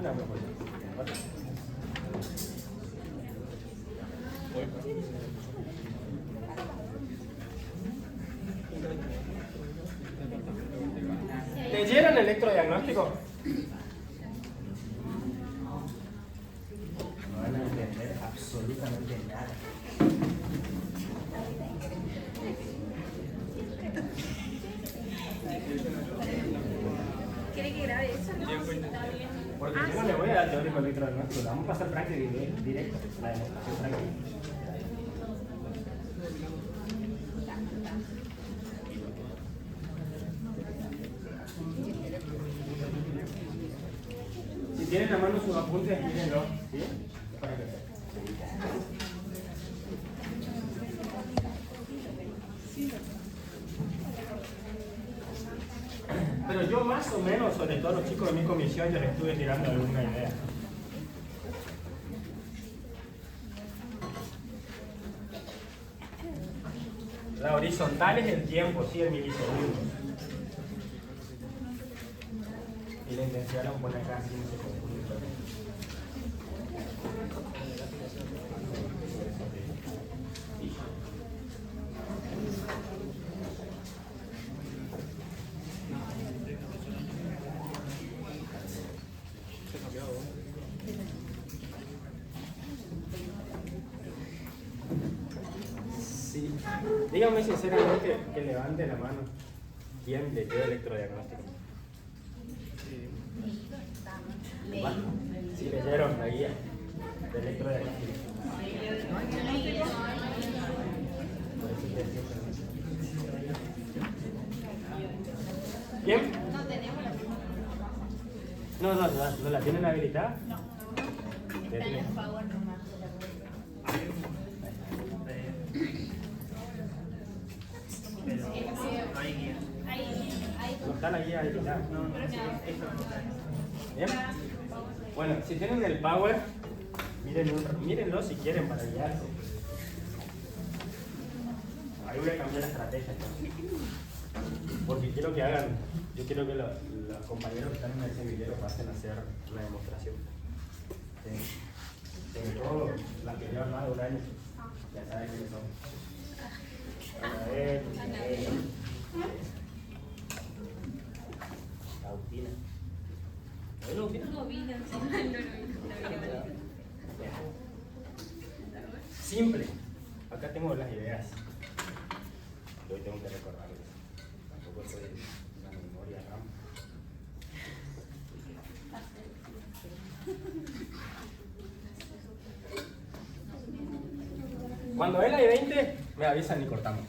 Una me acuerdo. ¿Leyeron electrodiagnóstico? No van a entender absolutamente nada. ¿Quiere que grabe eso? Porque yo no le voy a dar teórico electrodiagnóstico, vamos a pasar práctica directa, la demostración práctica. Si tienen a mano sus apuntes, mírenlo, ¿sí? Para que vean. Pero yo más o menos, sobre todo los chicos de mi comisión, yo les estuve tirando alguna idea. La horizontal es el tiempo, sí, el milisegundos. Y la intensidad la pone acá, 15 segundos. Sí. Díganme sinceramente que levante la mano. ¿Quién leyó electrodiagnóstico? Sí, leyeron la guía de electrodiagnóstico. ¿Bien? ¿No la tienen habilitada? No. ¿Ya tienen? Power nomás. No está la guía habilitada. ¿Bien? Bueno, si tienen el power, mírenlo si quieren para guiarse. Ahí voy a cambiar la estrategia entonces. Porque quiero que hagan, yo quiero que los compañeros que están en ese video pasen a hacer la demostración. ¿Sí? Sobre todo las que llevan más de un año, ya saben quiénes son. Agustina. ¿No es Agustina? Simple. Acá tengo las ideas. Que hoy tengo que recordarlas. Tampoco soy una memoria RAM. Cuando es la de 20, me avisan y cortamos.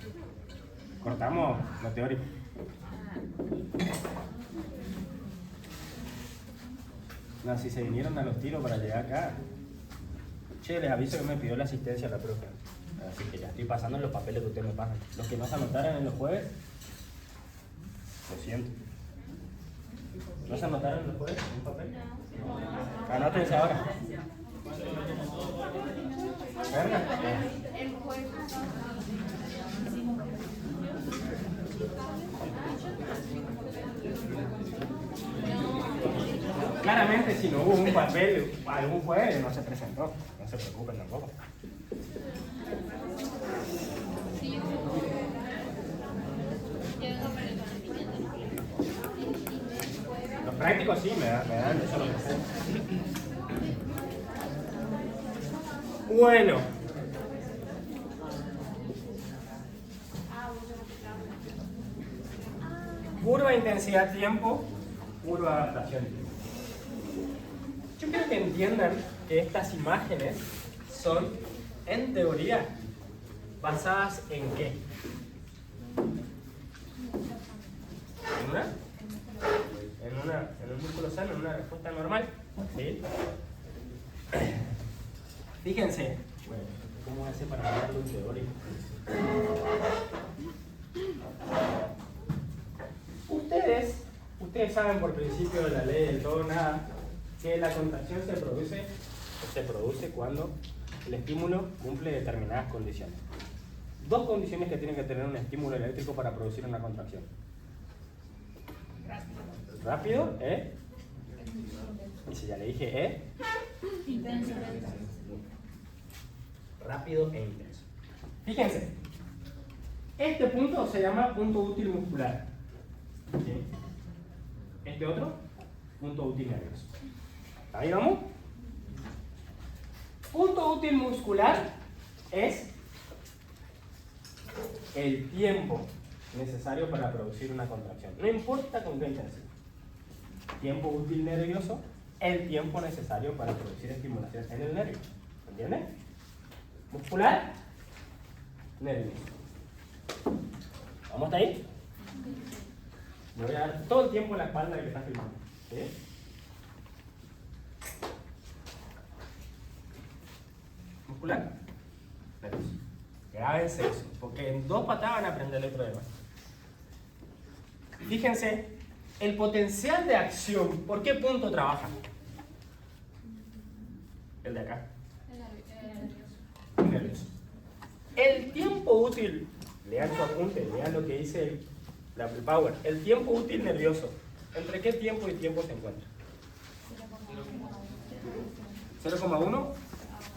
Cortamos lo teórico. No, si se vinieron a los tiros para llegar acá. Che, les aviso que me pidió la asistencia la profe. Así que ya estoy pasando los papeles que ustedes me pasan. Los que no se anotaran en los jueves, lo siento. ¿No se anotaron en los jueves en un papel? Anótense ahora. ¿Verga? Claramente, si no hubo un papel algún jueves, no se presentó. No se preocupen tampoco. Los prácticos sí, me dan eso lo que sea. Bueno. Curva intensidad-tiempo, curva adaptación. Yo quiero que entiendan que estas imágenes son, en teoría, basadas en qué. En un músculo sano, en una respuesta normal. ¿Sí? Fíjense, bueno, ¿cómo voy a hacer para hablarlo en teórico? Ustedes saben por principio de la ley del todo nada que la contracción se produce cuando el estímulo cumple determinadas condiciones. Dos condiciones que tiene que tener un estímulo eléctrico para producir una contracción. Rápido, Y si ya le dije E, Intenso. rápido e intenso. Fíjense, este punto se llama punto útil muscular. ¿Sí? Este otro, punto útil nervioso. Ahí vamos. Punto útil muscular es el tiempo necesario para producir una contracción. No importa con qué intensidad. Tiempo útil nervioso, el tiempo necesario para producir estimulación en el nervio. ¿Entienden? Muscular, nervioso. ¿Vamos hasta ahí? Me voy a dar todo el tiempo en la espalda que está filmando. ¿Sí? Muscular, nervioso. Grábense eso, porque en 2 patadas van a aprender el problema. Fíjense, el potencial de acción, ¿por qué punto trabaja? El de acá. Nervioso. El tiempo útil, lean su apunte, lean lo que dice la Power. El tiempo útil nervioso, ¿entre qué tiempo y tiempo se encuentra? 0,1,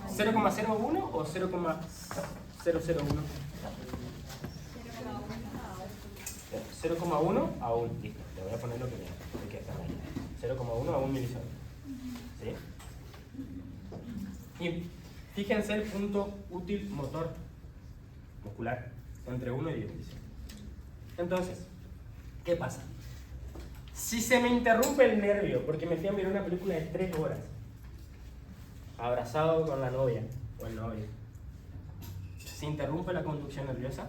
0,01 o 0,001. 0,1 a 1, listo, le voy a poner lo que está ahí. 0,1 a 1 milisegundo. ¿Sí? Y fíjense el punto útil motor muscular, entre 1 y 10 milisegundos. Entonces, ¿qué pasa? Si se me interrumpe el nervio, porque me fui a mirar una película de 3 horas, abrazado con la novia o el novio, se interrumpe la conducción nerviosa,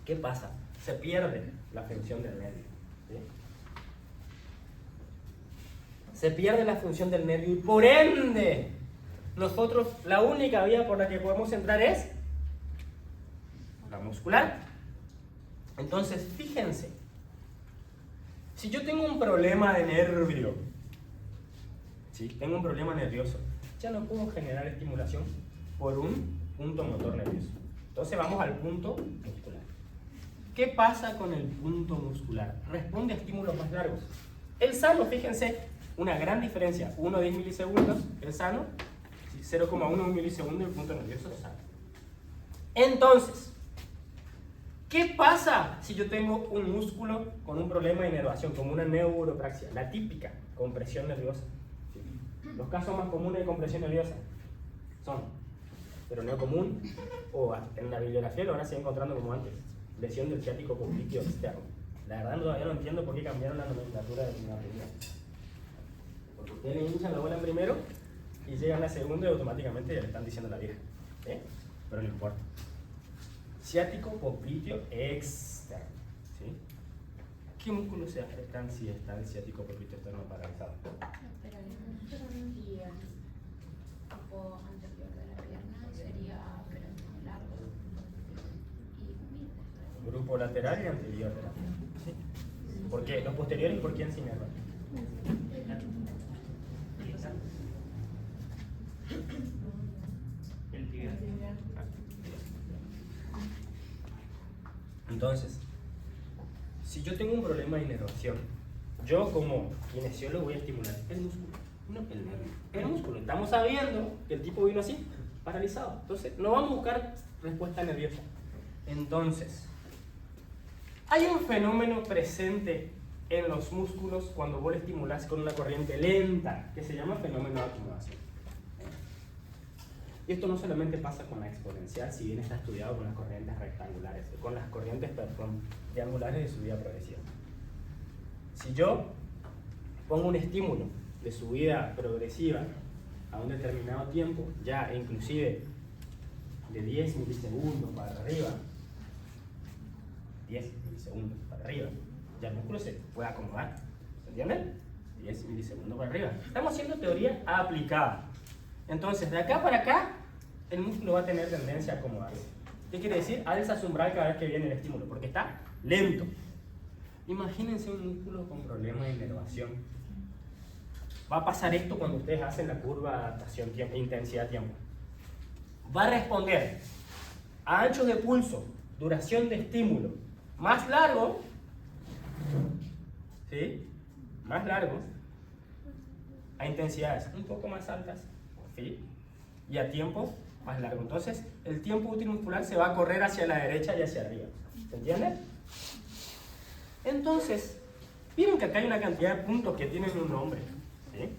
¿qué pasa? Se pierde la función del nervio. ¿Sí? Se pierde la función del nervio y por ende, nosotros la única vía por la que podemos entrar es la muscular. Entonces, fíjense, si yo tengo un problema de nervio, ¿sí? Tengo un problema nervioso, ya no puedo generar estimulación por un punto motor nervioso. Entonces vamos al punto muscular. ¿Qué pasa con el punto muscular? Responde a estímulos más largos. El sano, fíjense, una gran diferencia, 1 a 10 milisegundos, el sano, 0,1 milisegundo el punto nervioso sano. Entonces, ¿qué pasa si yo tengo un músculo con un problema de inervación, como una neuropraxia, la típica compresión nerviosa? ¿Sí? Los casos más comunes de compresión nerviosa son peroneo común o en la bibliografía lo van a seguir encontrando como antes, lesión del ciático popliteo externo. La verdad todavía no entiendo por qué cambiaron la nomenclatura de la primera. Porque ustedes le hinchan la bola en primero y llegan a la segunda y automáticamente ya le están diciendo la vieja. ¿Sí? Pero no importa. Ciático popliteo externo. ¿Sí? ¿Qué músculos se afectan si está el ciático popliteo externo paralizado? Y el grupo anterior de la pierna sería largo y humilde. Grupo lateral y anterior de la pierna. ¿Sí? ¿Por qué? Los posteriores, ¿por quién se inervan? El tibial. Entonces, si yo tengo un problema de inervación, yo como kinesiólogo voy a estimular el músculo, no el nervio. El músculo. Estamos sabiendo que el tipo vino así, paralizado. Entonces, no vamos a buscar respuesta nerviosa. Entonces, hay un fenómeno presente en los músculos cuando vos le estimulás con una corriente lenta, que se llama fenómeno de acomodación. Y esto no solamente pasa con la exponencial, si bien está estudiado con las corrientes rectangulares, con las corrientes triangulares de subida progresiva. Si yo pongo un estímulo de subida progresiva a un determinado tiempo, ya inclusive de 10 milisegundos para arriba, 10 milisegundos para arriba, ya el músculo se puede acomodar. ¿Se entienden? 10 milisegundos para arriba. Estamos haciendo teoría aplicada. Entonces, de acá para acá, el músculo va a tener tendencia a acomodarse. ¿Qué quiere decir? Alza su umbral cada vez que viene el estímulo, porque está lento. Imagínense un músculo con problema de inervación. Va a pasar esto cuando ustedes hacen la curva adaptación intensidad-tiempo. Va a responder a anchos de pulso, duración de estímulo más largo, ¿sí? Más largo, a intensidades un poco más altas, ¿sí? Y a tiempos más largos. Entonces, el tiempo útil muscular se va a correr hacia la derecha y hacia arriba. ¿Se entiende? Entonces, vieron que acá hay una cantidad de puntos que tienen un nombre, ¿sí?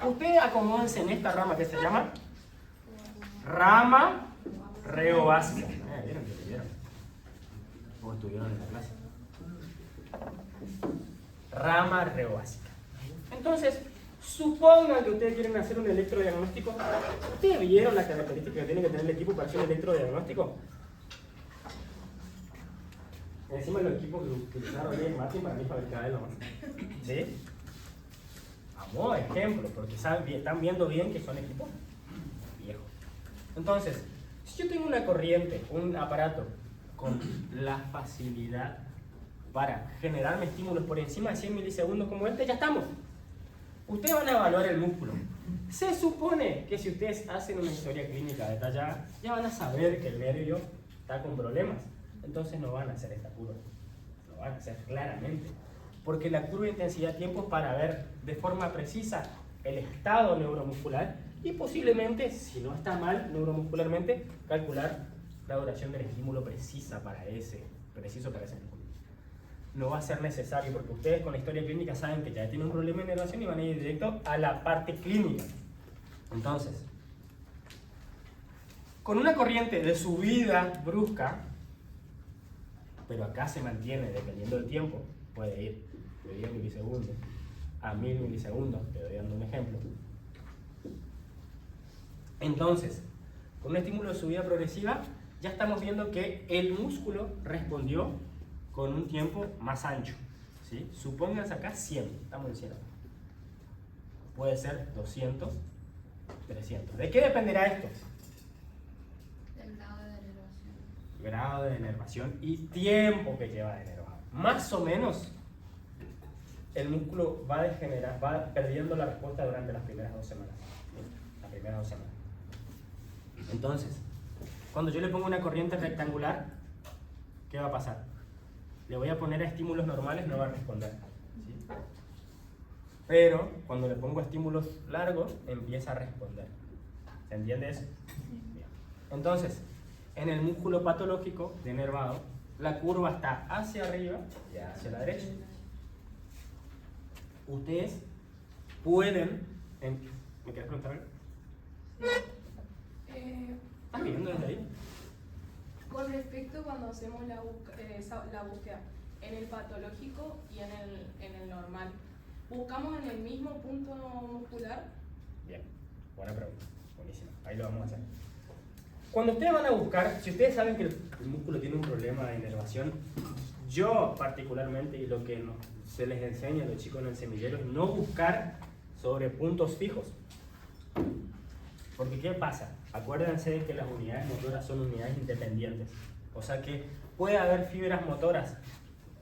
Ustedes acomódense en esta rama que se llama rama reobásica. ¿Vieron que vieron? ¿Cómo estuvieron en la clase? Rama reobásica. Entonces, supongan que ustedes quieren hacer un electrodiagnóstico. ¿Ustedes vieron las características que tiene que tener el equipo para hacer un electrodiagnóstico? Encima los equipos que utilizaron hoy en Martín para mí fabricaba él nomás. ¿Sí? Vamos, ejemplo, porque están viendo bien que son equipos viejos. Entonces, si yo tengo una corriente, un aparato con la facilidad para generarme estímulos por encima de 100 milisegundos como este, ya estamos. Ustedes van a evaluar el músculo. Se supone que si ustedes hacen una historia clínica detallada, ya van a saber que el nervio está con problemas. Entonces no van a hacer esta curva. Lo van a hacer claramente. Porque la curva de intensidad-tiempo es para ver de forma precisa el estado neuromuscular y posiblemente, si no está mal neuromuscularmente, calcular la duración del estímulo preciso para ese músculo. No va a ser necesario porque ustedes con la historia clínica saben que ya tienen un problema de inervación y van a ir directo a la parte clínica. Entonces, con una corriente de subida brusca, pero acá se mantiene dependiendo del tiempo, puede ir de 10 milisegundos a 1000 milisegundos, te doy dando un ejemplo. Entonces, con un estímulo de subida progresiva, ya estamos viendo que el músculo respondió con un tiempo más ancho, ¿sí? Supónganse acá 100, estamos en 100. Puede ser 200, 300. ¿De qué dependerá esto? Del grado de denervación. Grado de denervación y tiempo que lleva denervado. Más o menos, el músculo va perdiendo la respuesta durante las primeras 2 semanas. ¿Sí? Las primeras 2 semanas. Entonces, cuando yo le pongo una corriente rectangular, ¿qué va a pasar? Le voy a poner a estímulos normales, no va a responder, ¿sí? Pero cuando le pongo estímulos largos, empieza a responder. ¿Se entiende eso? Bien. Entonces, en el músculo patológico denervado, la curva está hacia arriba y hacia la derecha. Ustedes pueden... ¿Me quieres preguntar algo? ¿Estás viendo desde ahí? Con respecto cuando hacemos la búsqueda en el patológico y en el normal, ¿buscamos en el mismo punto muscular? Bien, buena pregunta, buenísima, ahí lo vamos a hacer. Cuando ustedes van a buscar, si ustedes saben que el músculo tiene un problema de inervación, yo particularmente, y lo que se les enseña a los chicos en el semillero, es no buscar sobre puntos fijos. Porque ¿qué pasa? Acuérdense que las unidades motoras son unidades independientes. O sea que puede haber fibras motoras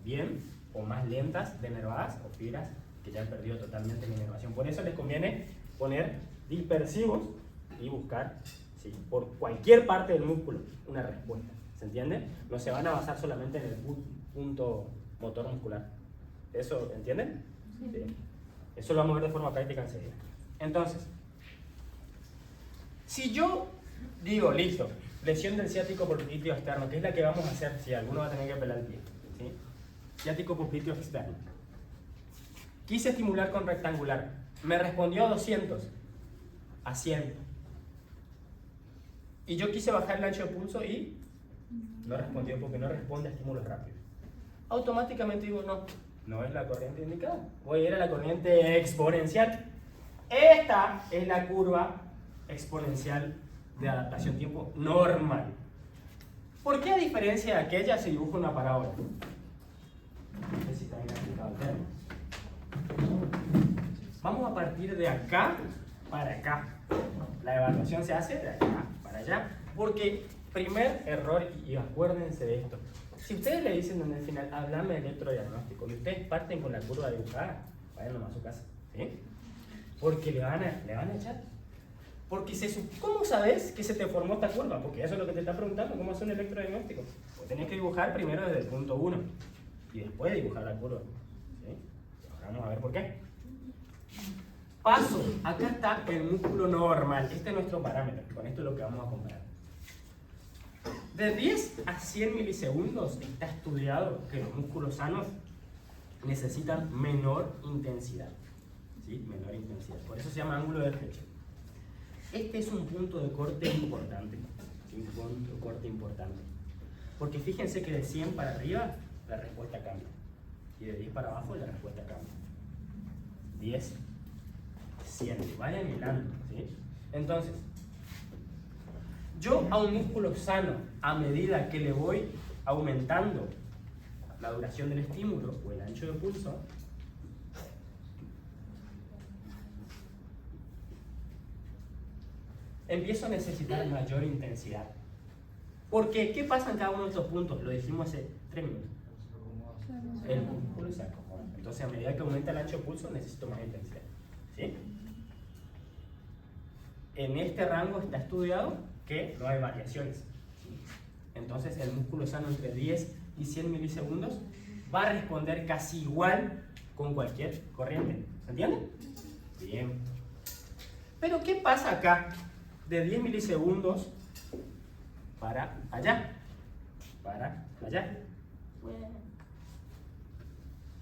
bien o más lentas denervadas o fibras que ya han perdido totalmente la inervación. Por eso les conviene poner dispersivos y buscar, ¿sí?, por cualquier parte del músculo una respuesta. ¿Se entiende? No se van a basar solamente en el punto motor muscular. ¿Eso entienden? Sí. Eso lo vamos a ver de forma práctica enseguida. Entonces, si yo digo, listo, lesión del ciático popliteo externo, que es la que vamos a hacer si alguno va a tener que pelar el pie, ¿sí? Ciático popliteo externo. Quise estimular con rectangular. Me respondió a 200, a 100. Y yo quise bajar el ancho de pulso y no respondió porque no responde a estímulos rápidos. Automáticamente digo, no es la corriente indicada. Voy a ir a la corriente exponencial. Esta es la curva exponencial de adaptación tiempo normal. ¿Por qué a diferencia de aquella se dibuja una parábola? No sé si está bien explicado el tema. Vamos a partir de acá para acá. La evaluación se hace de acá para allá. Porque, primer error, y acuérdense de esto, si ustedes le dicen en el final, háblame de electrodiagnóstico, y ustedes parten con la curva dibujada, vayan nomás a su casa, ¿sí? Porque le van a echar. Porque ¿cómo sabes que se te formó esta curva? Porque eso es lo que te está preguntando, ¿cómo hacer un electrodiagnóstico? Pues tenés que dibujar primero desde el punto 1 y después dibujar la curva, ¿sí? Ahora vamos a ver por qué. Paso, acá está el músculo normal, este es nuestro parámetro, con esto es lo que vamos a comparar. De 10 a 100 milisegundos está estudiado que los músculos sanos necesitan menor intensidad, ¿sí? Menor intensidad, por eso se llama ángulo de flecha. Este es un punto de corte importante, un punto de corte importante, porque fíjense que de 100 para arriba la respuesta cambia, y de 10 para abajo la respuesta cambia. 10, 100, vayan hilando, ¿sí? Entonces, yo a un músculo sano, a medida que le voy aumentando la duración del estímulo o el ancho de pulso, empiezo a necesitar mayor intensidad. ¿Por qué? ¿Qué pasa en cada uno de estos puntos? Lo dijimos hace 3 minutos. El músculo se acomoda. Entonces, a medida que aumenta el ancho de pulso, necesito más intensidad. ¿Sí? En este rango está estudiado que no hay variaciones. Entonces, el músculo sano entre 10 y 100 milisegundos va a responder casi igual con cualquier corriente. ¿Se entiende? Bien. Pero, ¿qué pasa acá? De 10 milisegundos para allá. Para allá.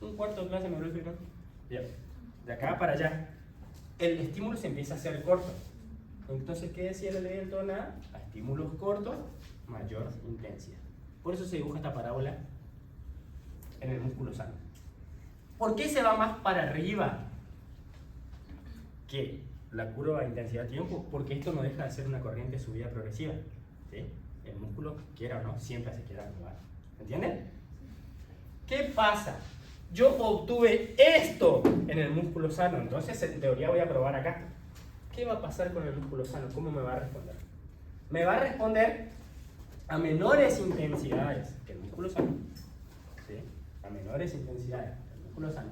Un cuarto de clase me lo explico. Bien. De acá para allá. El estímulo se empieza a hacer corto. Entonces, ¿qué decía la ley del todo nada? A estímulos cortos, mayor intensidad. Por eso se dibuja esta parábola en el músculo sano. ¿Por qué se va más para arriba que la curva de intensidad-tiempo? Porque esto no deja de ser una corriente de subida progresiva. ¿Sí? El músculo, quiera o no, siempre se quiere activar. ¿Entienden? ¿Qué pasa? Yo obtuve esto en el músculo sano, entonces en teoría voy a probar acá. ¿Qué va a pasar con el músculo sano? ¿Cómo me va a responder? Me va a responder a menores intensidades que el músculo sano. ¿Sí? A menores intensidades que el músculo sano.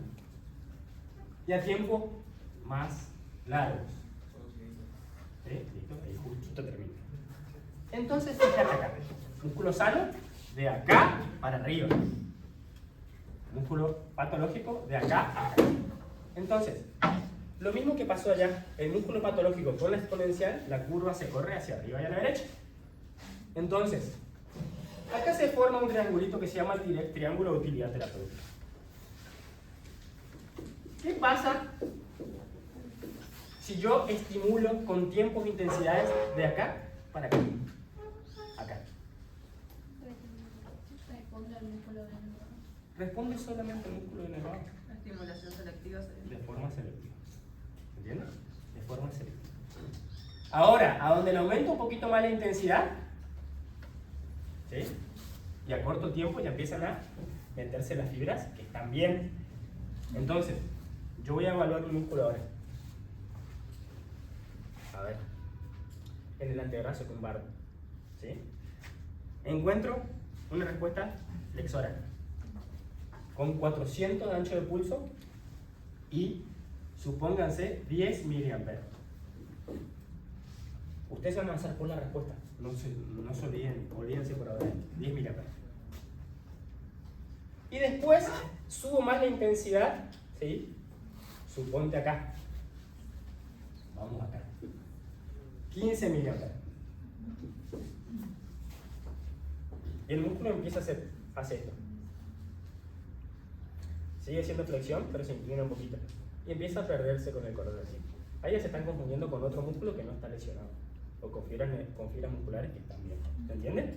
Y a tiempo más largos. ¿Sí? ¿Listo? Ahí justito termino. Entonces, fíjate acá. Músculo sano de acá para arriba. Músculo patológico de acá a acá. Entonces, lo mismo que pasó allá, el músculo patológico con la exponencial, la curva se corre hacia arriba y a la derecha. Entonces, acá se forma un triangulito que se llama el triángulo de utilidad terapéutica. ¿Qué pasa si yo estimulo con tiempos e intensidades de acá para acá? Acá. Responde al músculo de nuevo. Responde solamente al músculo de nervado. La estimulación selectiva sería. De forma selectiva. ¿Entiendes? De forma selectiva. Ahora, a donde le aumento un poquito más la intensidad, ¿sí? Y a corto tiempo ya empiezan a meterse las fibras que están bien. Entonces, yo voy a evaluar un músculo ahora. A ver. En el antebrazo lumbar. ¿Sí? Encuentro una respuesta flexora. Con 400 de ancho de pulso y supónganse 10 miliamperes. Ustedes van a avanzar por la respuesta, no se olvídense por ahora, 10 miliamperes. Y después subo más la intensidad, ¿sí? Suponte acá. Vamos acá. 15 miliamperes. Y el músculo empieza a hacer esto. Sigue siendo flexión, pero se inclina un poquito. Y empieza a perderse con el correr así. Ahí ya se están confundiendo con otro músculo que no está lesionado. O con fibras musculares que están bien. ¿Se entiende?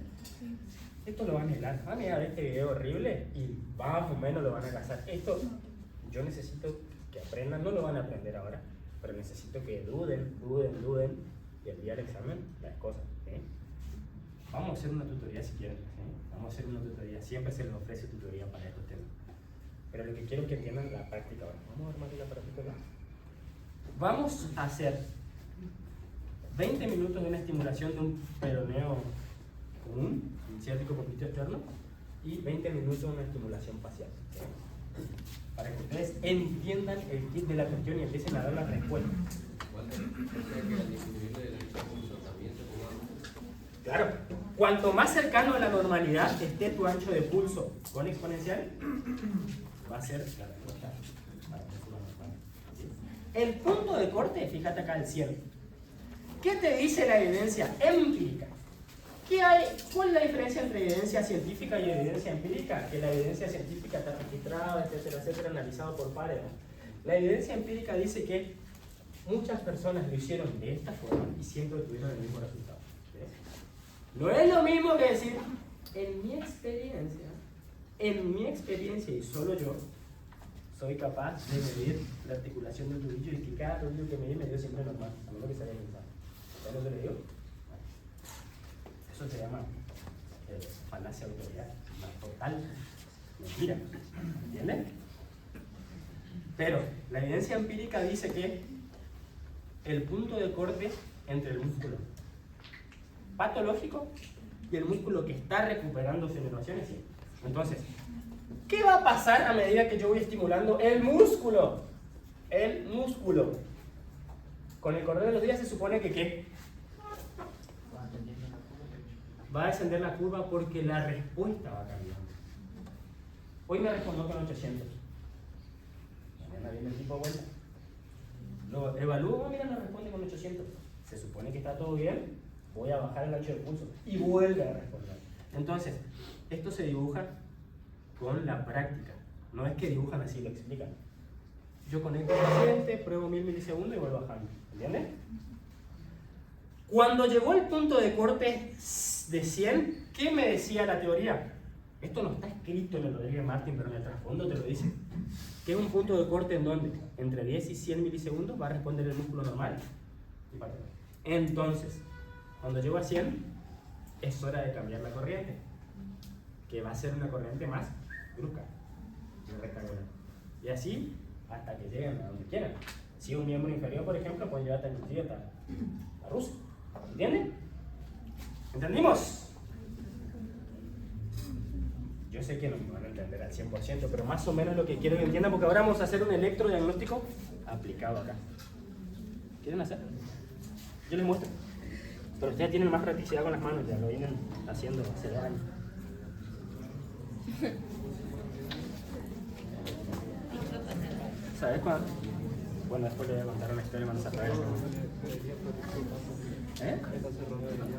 Esto lo van a helar. Van a ver este video horrible y más o menos lo van a cazar. Esto yo necesito que aprendan. No lo van a aprender ahora, pero necesito que duden. Y el día del examen, las cosas. ¿Sí? Vamos a hacer una tutoría si quieren. ¿Sí? Vamos a hacer una tutoría. Siempre se les ofrece tutoría para estos temas. Pero lo que quiero que entiendan la práctica ahora. Vamos a armar la práctica acá. Vamos a hacer 20 minutos de una estimulación de un peroneo común, un ciático popliteo externo, y 20 minutos de una estimulación facial. Para que ustedes entiendan el kit de la cuestión y empiecen a dar la respuesta. Claro, cuanto más cercano a la normalidad esté tu ancho de pulso con exponencial, va a ser la respuesta. El punto de corte, fíjate acá el 100. ¿Qué te dice la evidencia empírica? ¿Qué hay? ¿Cuál es la diferencia entre evidencia científica y evidencia empírica? Que la evidencia científica está registrada, etcétera, etcétera, analizado por pares. La evidencia empírica dice que muchas personas lo hicieron de esta forma y siempre tuvieron el mismo resultado. ¿Ves? No es lo mismo que decir, en mi experiencia y solo yo, soy capaz de medir la articulación del tobillo y que cada tobillo que medí me dio siempre normal, a menos que se haya pensado. ¿Sabes lo que le digo? Eso se llama falacia de autoridad, una total mentira. ¿Entienden? Pero la evidencia empírica dice que el punto de corte entre el músculo patológico y el músculo que está recuperando sus innervaciones, sí. Entonces, ¿qué va a pasar a medida que yo voy estimulando el músculo? El músculo. Con el correr de los días se supone que ¿qué? Va a descender la curva porque la respuesta va cambiando. Hoy me respondió con 800. Mañana viene el tipo de vuelta. Lo evalúo, mira, me responde con 800. Se supone que está todo bien, voy a bajar el ancho de pulso y vuelve a responder. Entonces, esto se dibuja con la práctica. No es que dibujan así, lo explican. Yo conecto el paciente, pruebo 1000 milisegundos y vuelvo bajando. ¿Entienden? Cuando llegó el punto de corte de 100, ¿qué me decía la teoría? Esto no está escrito en el Rodríguez Martin, pero en el trasfondo te lo dice. Que es un punto de corte en donde entre 10 y 100 milisegundos va a responder el músculo normal. Entonces, cuando llego a 100, es hora de cambiar la corriente, que va a ser una corriente más brusca, rectangular. Y así hasta que lleguen a donde quieran. Si un miembro inferior, por ejemplo, puede llevar hasta la rusa. ¿Entienden? ¿Entendimos? Yo sé que no me van a entender al 100%, pero más o menos lo que quiero que entiendan, porque ahora vamos a hacer un electrodiagnóstico aplicado acá. ¿Quieren hacer? Yo les muestro. Pero ustedes tienen más practicidad con las manos, ya lo vienen haciendo hace 2 años. ¿Sabes cuándo? Bueno, después les voy a contar una historia cuando se apague. ¿Eh?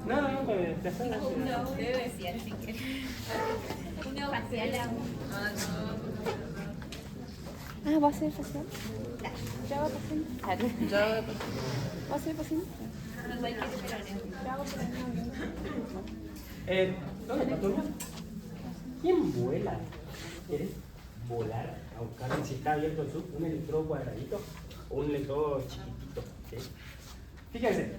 No, pues te haces una. No, debe decir si quieres. Uno facial. ¿va a ser facial? ¿Ya va paciente? ¿Va a ser paciente? ¿Dónde está turno? ¿Quién vuela? ¿Quieres volar a buscar si está abierto el sub? ¿Un electrodo cuadradito o un electrodo chiquitito? ¿Sí? Fíjense.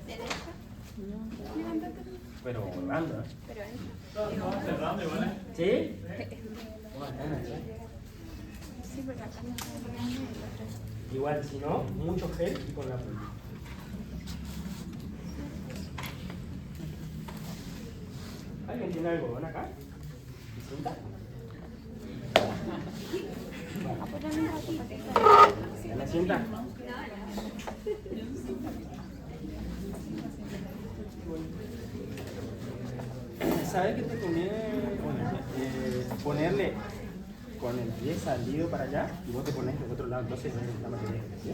Pero volando, ¿eh? Pero entra. ¿Sí? Sí, porque acá no está. Igual, si no, mucho gel y con la punta. ¿Alguien tiene algodón acá? ¿Y cinta? Apóyame un ratito. ¿En la cinta? ¿Sabes qué te conviene? Ponerle con el pie salido para allá y vos te pones del otro lado, entonces la materia. ¿Sí?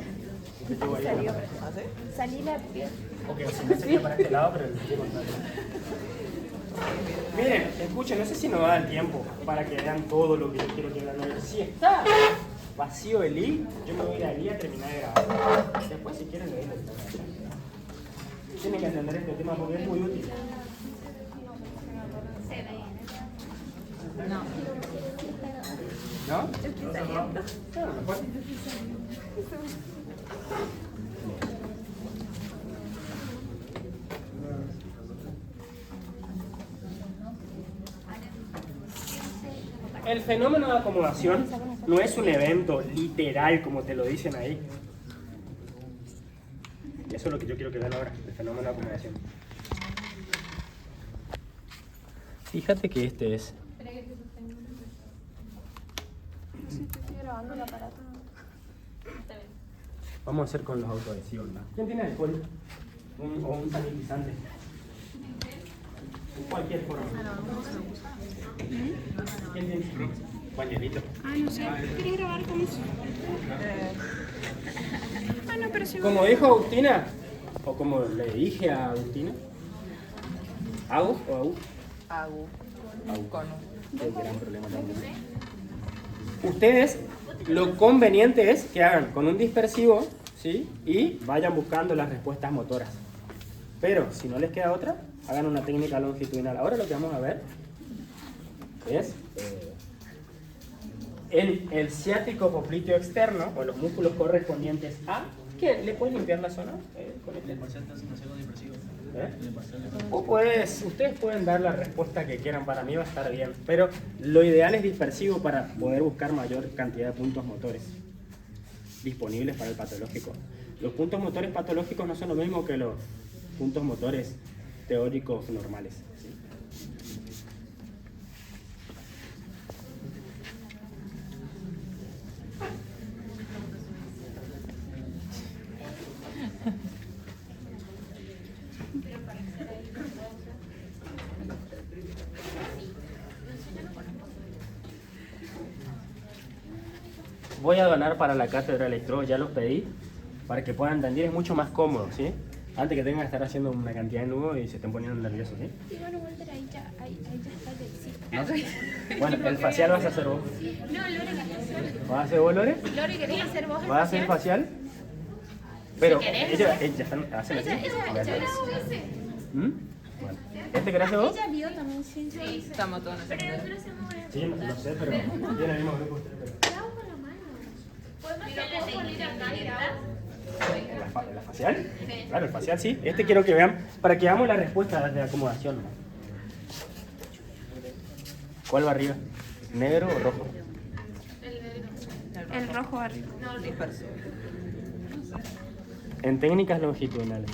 Entonces yo voy a ir Salí la piel. ok, o sea, me sería para este lado, pero el pie contrario. Miren, escuchen, no sé si nos va a dar tiempo para que vean todo lo que yo quiero que vean. Si está vacío el link, yo me voy a ir ahí a terminar de grabar. Después, si quieren, le doy la distancia. Tienen que entender este tema porque es muy útil. No. ¿No? Claro, mejor. El fenómeno de acomodación no es un evento literal como te lo dicen ahí. Y eso es lo que yo quiero que vean ahora, el fenómeno de acomodación. Fíjate que este es. Estoy grabando el aparato. Vamos a hacer con los autoadhesivos, ¿no? ¿Quién tiene alcohol? O un sanitizante. En cualquier forma. ¿Quién tiene pañuelito? No sé. ¿Quieres grabar con eso? No, pero como dijo Agustina, o como le dije a Agustina, ¿Agu o Agu? Agu. Con Qué gran problema también. Ustedes, lo conveniente es que hagan con un dispersivo, ¿sí? Y vayan buscando las respuestas motoras. Pero si no les queda otra, hagan una técnica longitudinal. Ahora lo que vamos a ver es el ciático popliteo externo, o los músculos correspondientes a... ¿Qué? ¿Le puedes limpiar la zona? Con este parcial está demasiado dispersivo. O pues, ustedes pueden dar la respuesta que quieran, para mí va a estar bien, pero lo ideal es dispersivo para poder buscar mayor cantidad de puntos motores disponibles para el patológico. Los puntos motores patológicos no son lo mismo que los puntos motores teóricos normales, ¿sí? Voy a donar para la cátedra de electrodos, ya los pedí, para que puedan entender, es mucho más cómodo, ¿sí? Antes que tengan que estar haciendo una cantidad de nudos y se estén poniendo nerviosos, ¿sí? Sí, bueno, Walter, ahí ya está el sí. ¿No? Bueno, el facial vas a hacer vos. No, Lore quería hacer. ¿Vas a hacer vos, Lore? Lore quería hacer vos el ¿Vas a hacer facial? Pero Si querés. ellos están, hacen así. ¿Mm? Bueno. ¿Este querés hacer vos? Ella vio también, sí. Estamos todos en ese momento. Sí, no sé, pero tiene el mismo grupo ustedes. ¿La facial? Claro, el facial sí. Este quiero que vean, para que veamos la respuesta de acomodación. ¿Cuál va arriba? ¿Negro o rojo? El rojo arriba. Disperso. En técnicas longitudinales.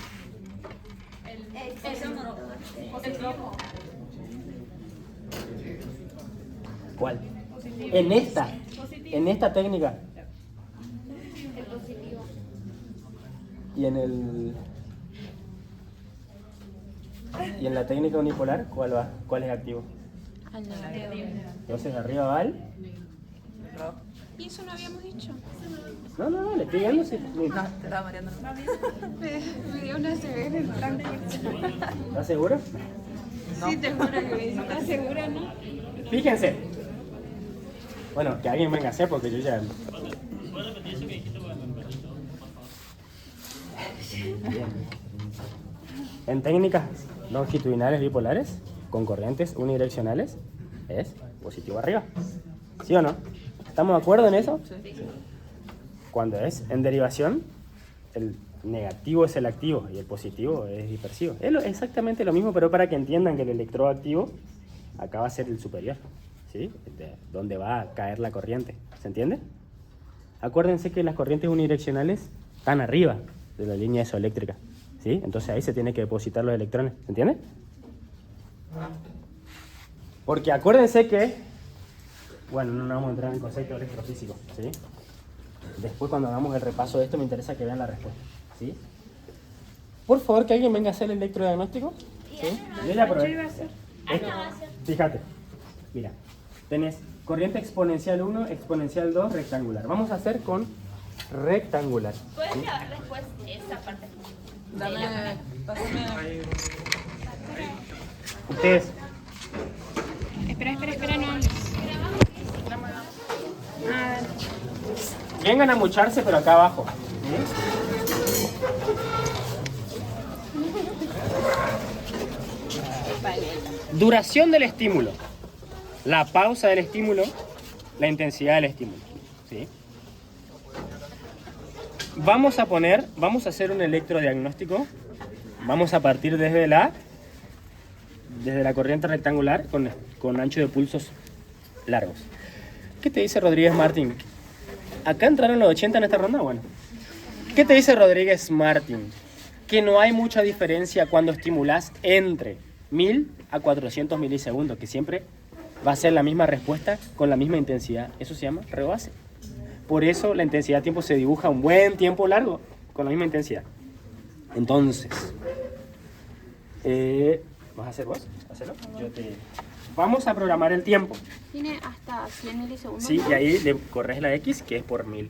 ¿Cuál? En esta técnica. Y en la técnica unipolar, ¿cuál va? ¿Cuál es activo? Al negativo. Entonces arriba va el... ¿Y eso no habíamos dicho? No, le estoy viendo. Sí. No, te estaba mareando. Me dio una severa en blanco. ¿Estás seguro? Sí, te juro que me dice, ¿estás segura, no? Fíjense. Bueno, que alguien venga a hacer porque yo ya... Bien. En técnicas longitudinales bipolares, con corrientes unidireccionales, es positivo arriba. ¿Sí o no? ¿Estamos de acuerdo en eso? Sí. Cuando es en derivación, el negativo es el activo y el positivo es dispersivo. Es exactamente lo mismo, pero para que entiendan que el electrodo activo acá va a ser el superior, ¿sí? Donde va a caer la corriente. ¿Se entiende? Acuérdense que las corrientes unidireccionales están arriba de la línea isoeléctrica, ¿sí? Entonces ahí se tienen que depositar los electrones. ¿Se entiende? Porque acuérdense que... Bueno, no vamos a entrar en conceptos electrofísicos, ¿sí? Después cuando hagamos el repaso de esto me interesa que vean la respuesta, ¿sí? Por favor, que alguien venga a hacer el electrodiagnóstico. ¿Sí? Yo ya probé. Fíjate, mira, tenés corriente exponencial 1, exponencial 2, rectangular. Vamos a hacer con rectangular. ¿Puedes ¿sí? grabar después esa parte? Pásame. Ustedes, Espera, no hables. Ah, vengan a mucharse, pero acá abajo. ¿Sí? Duración del estímulo. La pausa del estímulo, la intensidad del estímulo. ¿Sí? Vamos a hacer un electrodiagnóstico. Vamos a partir desde la corriente rectangular con ancho de pulsos largos. ¿Qué te dice Rodríguez Martín? ¿Acá entraron los 80 en esta ronda? Bueno. ¿Qué te dice Rodríguez Martín? Que no hay mucha diferencia cuando estimulás entre 1000 a 400 milisegundos, que siempre va a ser la misma respuesta con la misma intensidad. Eso se llama rebase. Por eso la intensidad de tiempo se dibuja un buen tiempo largo con la misma intensidad. Entonces, ¿vas a hacer vos? ¿Hacelo? Vamos a programar el tiempo. tiene hasta 100 milisegundos. Sí, y ahí le corres la X, que es por 1000.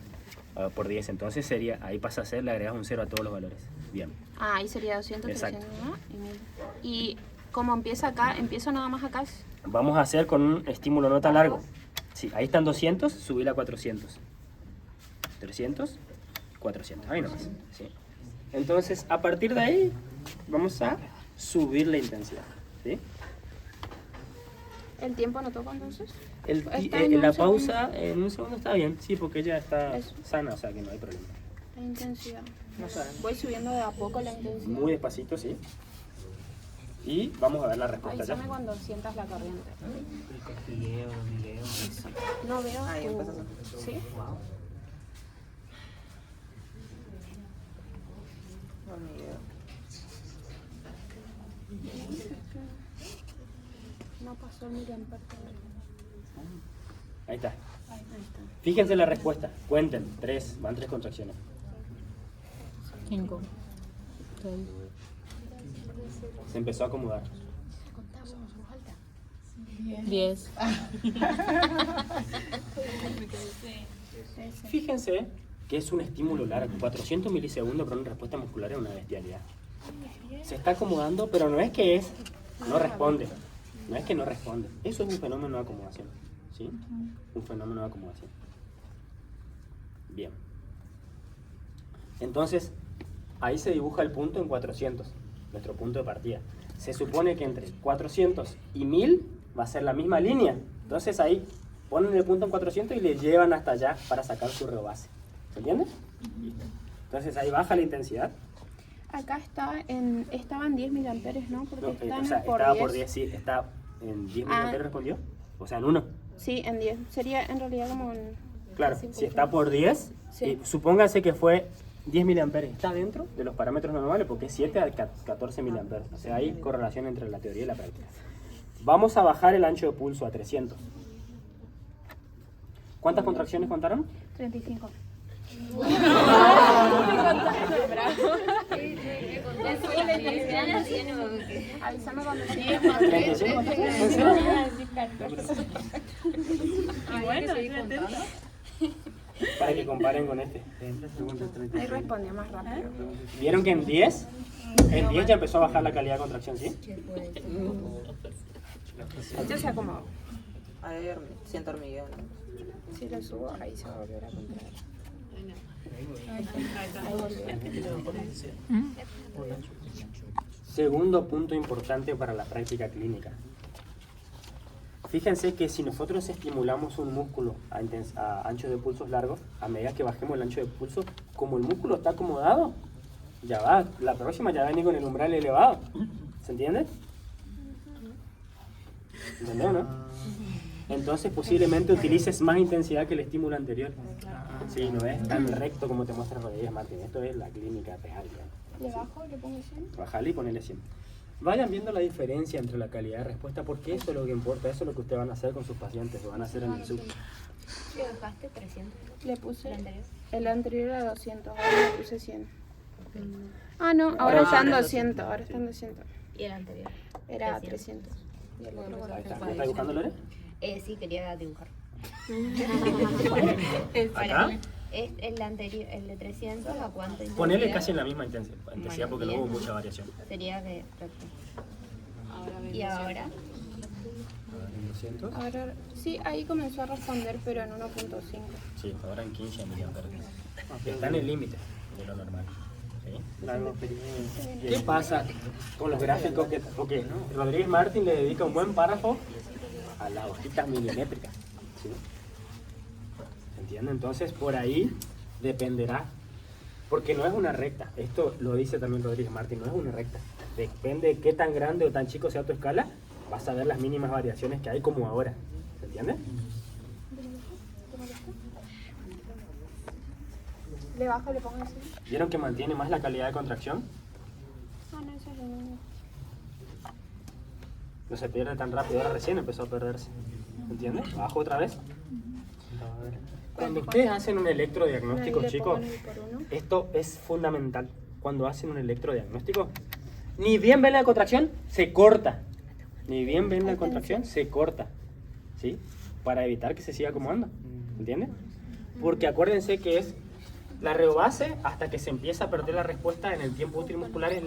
por 10. Entonces sería, ahí pasa a ser, le agregas un 0 a todos los valores. Bien. Ah, ahí sería 200, Exacto. 300, ¿no? Y 1000. Y como empieza acá, empiezo nada más acá. Vamos a hacer con un estímulo no tan largo. Sí, ahí están 200, subir a 400. 300, 400. Ahí nomás. Sí. Entonces, a partir de ahí, vamos a subir la intensidad. ¿Sí? ¿El tiempo no toca entonces? La un pausa en un segundo está bien, sí, porque ella está Eso. sana, o sea que no hay problema. La intensidad. No saben. Voy subiendo de a poco la intensidad. Muy despacito, sí. Y vamos a ver la respuesta ya. Avísame cuando sientas la corriente. Cosquilleo, hormigueo. No veo Ahí tu... empezás a- ¿Sí? Hormigueo. No pasó el miliamper todavía. Ahí está. Ahí está. Fíjense la respuesta. Cuenten. 3. Van 3 contracciones. 5. Se empezó a acomodar. Contá vos, voz alta. 10. Fíjense que es un estímulo largo. 400 milisegundos para una respuesta muscular es una bestialidad. Se está acomodando, pero no es que no responde. No es que no responde. Eso es un fenómeno de acomodación. ¿Sí? Un fenómeno de acomodación. Bien. Entonces, ahí se dibuja el punto en 400, nuestro punto de partida. Se supone que entre 400 y 1000 va a ser la misma línea. Entonces ahí ponen el punto en 400 y le llevan hasta allá para sacar su rebase. ¿Se entiende? Listo. Entonces ahí baja la intensidad. Acá estaban 10 miliamperes, ¿no? Porque No, están o sea, por estaba 10. por 10, sí, está en 10 Ah. miliamperes respondió. O sea, en 1. Sí, en 10. Sería en realidad como en... Claro, casi si está por 10, Sí. supónganse que fue 10 miliamperes. Está dentro de los parámetros normales porque es 7 a 14 miliamperes. O sea, hay correlación entre la teoría y la práctica. Vamos a bajar el ancho de pulso a 300. ¿Cuántas contracciones contaron? 35. Avísame cuando llegue. 35 para que comparen con este. Ahí respondía más rápido. ¿Vieron que en 10? En 10 ya empezó a bajar la calidad de contracción, ¿sí? Esto se acomodó. Ahí siento hormigueo, ¿no? Si lo subo, ahí se va a volver a contraer. Segundo punto importante para la práctica clínica. Fíjense que si nosotros estimulamos un músculo a ancho de pulsos largos, a medida que bajemos el ancho de pulso, como el músculo está acomodado, ya va, la próxima ya va a venir con el umbral elevado. ¿Se entiende? ¿Entendés o no? Entonces posiblemente utilices más intensidad que el estímulo anterior. Sí, no es tan recto como te muestra Rodríguez Martín. Esto es la clínica real. ¿Ya? ¿Le bajo? ¿Le pongo 100? Bajale y ponele 100. Vayan viendo la diferencia entre la calidad de respuesta, porque eso es lo que importa, eso es lo que ustedes van a hacer con sus pacientes, lo van a hacer en el sub. ¿Le bajaste 300? Le puse... ¿El anterior? El anterior era 200, ahora le puse 100. Ah, no, ahora están 200, ahora están 200. ¿Y el anterior? Era 300. Y el otro Ahí está. ¿Ya está dibujando, Lore? Sí, quería dibujar. ¿Acá? Es el anterior, el de 300, ¿a cuánto intensidad? Ponele casi en la misma intensidad Bueno, porque no bien. hubo mucha variación. Sería de recto. ¿Y ahora? ¿En 200? Ahora, sí, ahí comenzó a responder, pero en 1.5. Sí, ahora en 15 miliamperes. Está en el límite de lo normal. ¿Sí? ¿Qué pasa con los gráficos? Porque Rodríguez Martín le dedica un buen párrafo a las hojitas milimétricas. ¿Sí? ¿Entiende? Entonces, por ahí dependerá. Porque no es una recta. Esto lo dice también Rodríguez Martín, no es una recta. Depende de qué tan grande o tan chico sea tu escala, vas a ver las mínimas variaciones que hay como ahora. ¿Se entiende? ¿Le bajo, le pongo así? ¿Vieron que mantiene más la calidad de contracción? Ah, no, eso es lo mismo. No se pierde tan rápido, ahora recién empezó a perderse. ¿Entiendes? Bajo otra vez. Cuando ustedes hacen un electrodiagnóstico, Ahí le chicos, pongo el por uno. esto es fundamental. Cuando hacen un electrodiagnóstico, ni bien ven la contracción, se corta. Ni bien ven la contracción, se corta. ¿Sí? Para evitar que se siga acomodando. ¿Entiendes? Porque acuérdense que es La reobase, hasta que se empieza a perder la respuesta en el tiempo útil muscular, es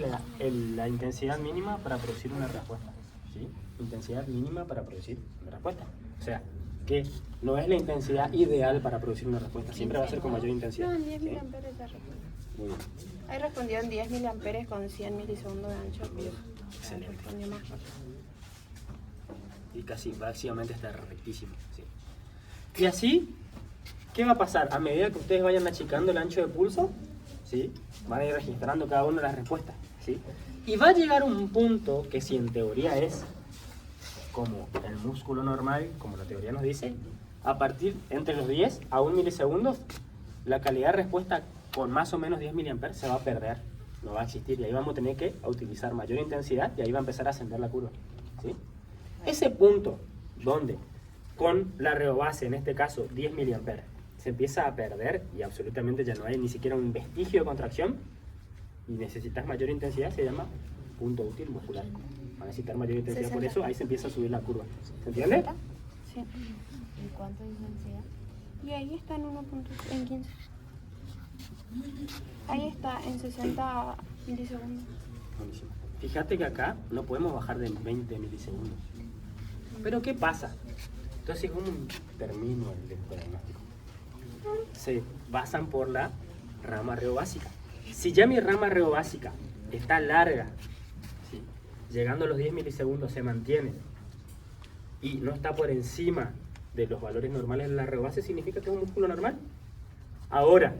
la intensidad mínima para producir una respuesta. ¿Sí? Intensidad mínima para producir una respuesta. O sea, que no es la intensidad ideal para producir una respuesta, siempre va a ser con mayor intensidad. No, en 10 ¿Sí? miliamperes ya respondió. Muy bien. Ahí respondió en 10 miliamperes con 100 milisegundos de ancho. Pero Excelente. respondió más rápido. Y casi básicamente está rectísimo. ¿Sí? Y así, ¿qué va a pasar? A medida que ustedes vayan achicando el ancho de pulso, ¿sí? Van a ir registrando cada una de las respuestas. ¿Sí? Y va a llegar un punto que, si en teoría es como el músculo normal, como la teoría nos dice, a partir entre los 10 a 1 milisegundos, la calidad de respuesta con más o menos 10 miliamperes se va a perder, no va a existir, y ahí vamos a tener que utilizar mayor intensidad y ahí va a empezar a ascender la curva. ¿Sí? Ese punto donde con la reobase, en este caso 10 miliamperes, se empieza a perder y absolutamente ya no hay ni siquiera un vestigio de contracción y necesitas mayor intensidad, se llama punto útil muscular. Va a necesitar mayor intensidad, por eso ahí se empieza a subir la curva. ¿Se entiende? Sí. ¿Y cuánto es intensidad? Y ahí está en 15. Ahí está en 60 milisegundos. Buenísimo. Fíjate que acá no podemos bajar de 20 milisegundos. Pero ¿qué pasa? Entonces, ¿cómo termino el electrodiagnóstico? Se basan por la rama reobásica. Si ya mi rama reobásica está larga, ¿sí? Llegando a los 10 milisegundos se mantiene y no está por encima de los valores normales de la reobase, significa que es un músculo normal. Ahora,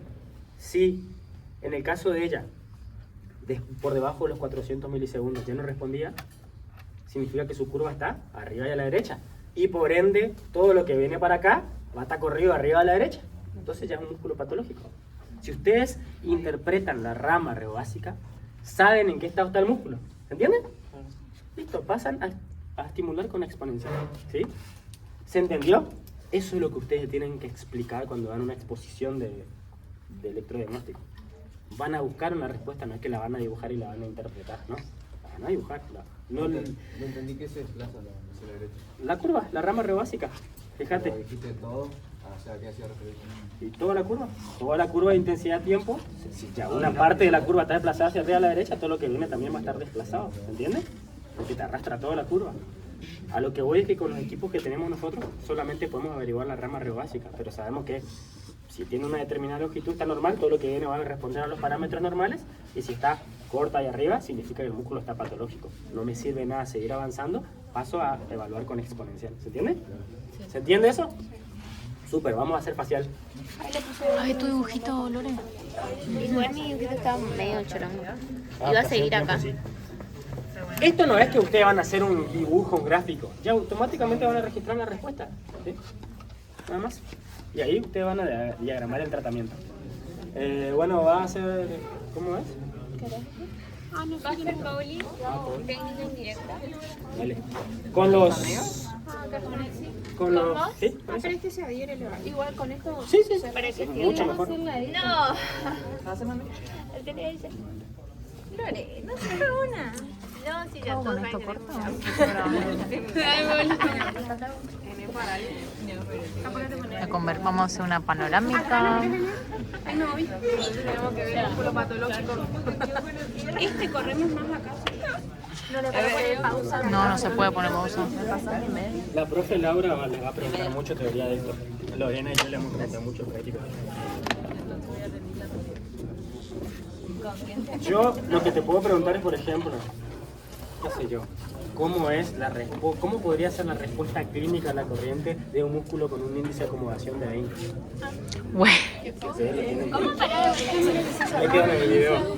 si en el caso de ella, por debajo de los 400 milisegundos ya no respondía, significa que su curva está arriba y a la derecha. Y por ende, todo lo que viene para acá va a estar corrido arriba a la derecha. Entonces ya es un músculo patológico. Si ustedes interpretan la rama reobásica, saben en qué estado está el músculo. ¿Entienden? Listo, pasan a estimular con exponencial. ¿Sí? ¿Se entendió? Eso es lo que ustedes tienen que explicar cuando dan una exposición de electrodiagnóstico. Van a buscar una respuesta, no es que la van a dibujar y la van a interpretar, ¿no? La van a dibujar. No entendí que se desplaza hacia la derecha. La curva, la rama reobásica. Fíjate. Como dijiste todo, o sea, ¿qué hacía referencia? Y toda la curva de intensidad-tiempo, si ya una parte de la curva está desplazada hacia arriba a la derecha, todo lo que viene también va a estar desplazado, ¿entiendes? Porque te arrastra toda la curva. A lo que voy es que con los equipos que tenemos nosotros solamente podemos averiguar la rama reobásica, pero sabemos que si tiene una determinada longitud está normal, todo lo que viene va a responder a los parámetros normales, y si está corta y arriba significa que el músculo está patológico. No me sirve nada seguir avanzando, paso a evaluar con exponencial. ¿Se entiende? ¿Se entiende eso? Súper, vamos a hacer facial. Ay, tu dibujito, Lore. Igual mi dibujito estaba medio chorongo. Iba a seguir acá. Sí. Esto no es que ustedes van a hacer un dibujo, un gráfico. Ya automáticamente van a registrar la respuesta. ¿Sí? Nada más. Y ahí ustedes van a diagramar el tratamiento. Bueno, va a ser... ¿Cómo es? Va a ser bowling, técnica indirecta. Vale. Con los... Con los... ¿Sí? ¿Con eso? Pero este se adhiere igual con esto. Sí, sí, sí. Mucho mejor. No. El tele dice. Lore, no se una. No, si ya todo con esto corto. Vamos a hacer una panorámica. Tenemos que ver el músculo patológico. Este corremos más acá. No le puedo poner pausa. No se puede poner pausa. La profe Laura les va a preguntar mucho teoría de esto. Lorena y yo le hemos preguntado mucho práctico. Yo lo que te puedo preguntar es, por ejemplo, qué sé yo, ¿cómo podría ser la respuesta clínica a la corriente de un músculo con un índice de acomodación de 20? Bueno. ¿Cómo para Le queda en el video.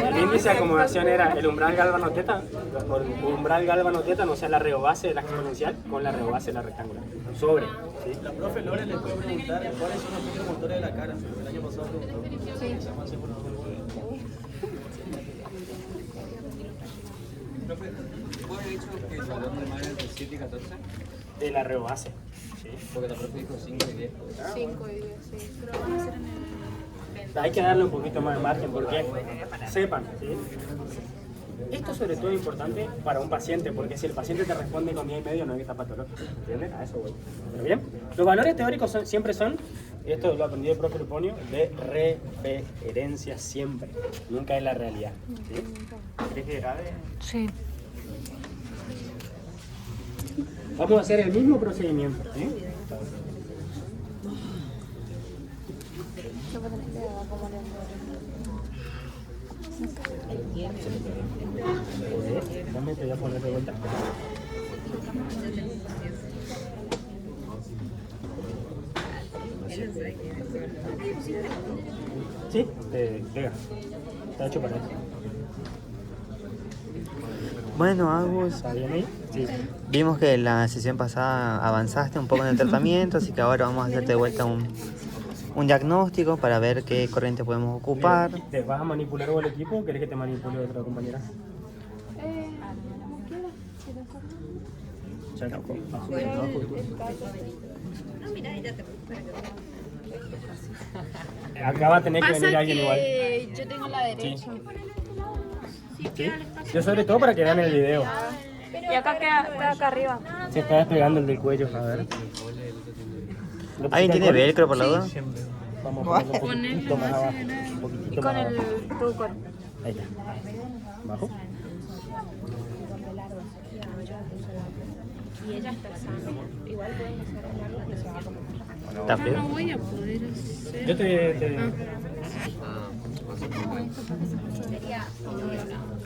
El índice de acomodación era el umbral galvano-teta, no sea la reobase de la exponencial con la reobase de la rectangular. Sobre. ¿Sí? La profe Lore le puede preguntar cuáles son los puntos motores de la cara. El año pasado preguntó. Profe, ¿vos habías dicho que el valor normal era entre 7 y 14? De la reobase. ¿Sí? Porque la profe dijo 5 y 10. 5 y 10, sí. Pero van a ser en el... Hay que darle un poquito más de margen porque sepan, ¿sí? Esto sobre todo es importante para un paciente, porque si el paciente te responde con 10 y medio no es que está patológico, ¿entiendes? A eso voy. ¿Pero bien? Los valores teóricos siempre son esto lo aprendí del profe Luponio, de referencia siempre, nunca es la realidad. ¿Sí? ¿Querés que grabe? Sí. Vamos a hacer el mismo procedimiento. ¿Sí? Dame, te voy a poner de vuelta. Sí, te pega. Está hecho para eso. Bueno, Agus, ¿Está bien ahí? Sí. vimos que en la sesión pasada avanzaste un poco en el tratamiento, así que ahora vamos a hacerte de vuelta un diagnóstico para ver qué corriente podemos ocupar. ¿Te vas a manipular vos el equipo o querés que te manipule otra compañera? Como quieras. Ya, abajo. Acá va a tener que venir alguien igual. Yo tengo la derecha. ¿Sí? Yo sobre todo para que vean el video. Y acá queda acá arriba. Se está despegando el del cuello, a ver. ¿Alguien tiene velcro por la duda? Vamos a ponerlo un poquitito más abajo. Un poquitito más abajo. truco. Ahí está. ¿Bajo? Y ella está sana. Igual pueden hacer el largo que se va a comer. ¿Está frío? No voy a poder hacer. Yo te...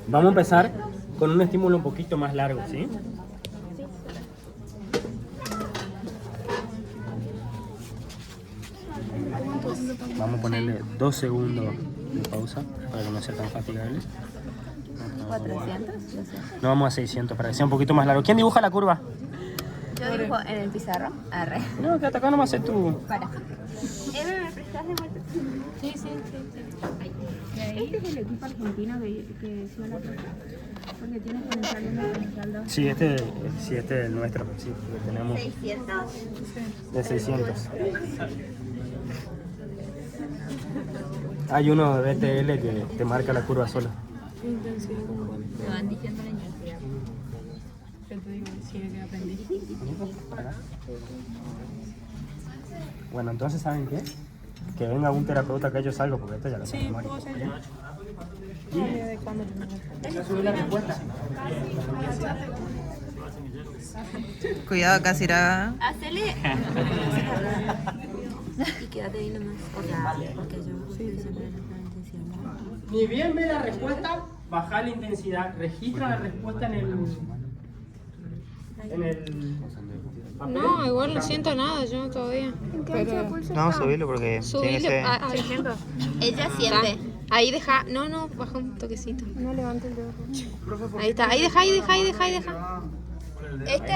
Vamos a empezar con un estímulo un poquito más largo, ¿sí? Vamos a ponerle 2 segundos de pausa para que no sea tan fatigable. 400. No, vamos a 600 para que sea un poquito más largo. ¿Quién dibuja la curva? Yo dibujo en el pizarro. Arre. No, quédate acá nomás hacer tu... Para. ¿me prestás de vuelta? Sí. Este es el equipo argentino que hizo la prueba. Porque tiene potencial 1, potencial 2. Sí, este es el nuestro. Sí, porque tenemos 600. de 600. Hay uno de BTL que te marca la curva sola. Me van diciendo la intensidad. Yo te digo, sí, que aprendí. Bueno, entonces, ¿saben qué? Que venga un terapeuta que yo salgo, porque esto ya lo tengo. puedo ser yo. ¿De cuándo? ¿Ya subí la respuesta? Cuidado, casi irá. Hacele. Y quédate ahí nomás. O sea, porque yo siempre la intensidad. Ni bien ve la respuesta, baja la intensidad, registra la respuesta en el papel. No, igual no siento nada, yo todavía. Pero Vamos a subirlo porque tiene que ser... Por ejemplo, ella siente. ahí deja, no, baja un toquecito. No levante el dedo. Ahí está, ahí deja. Ahí le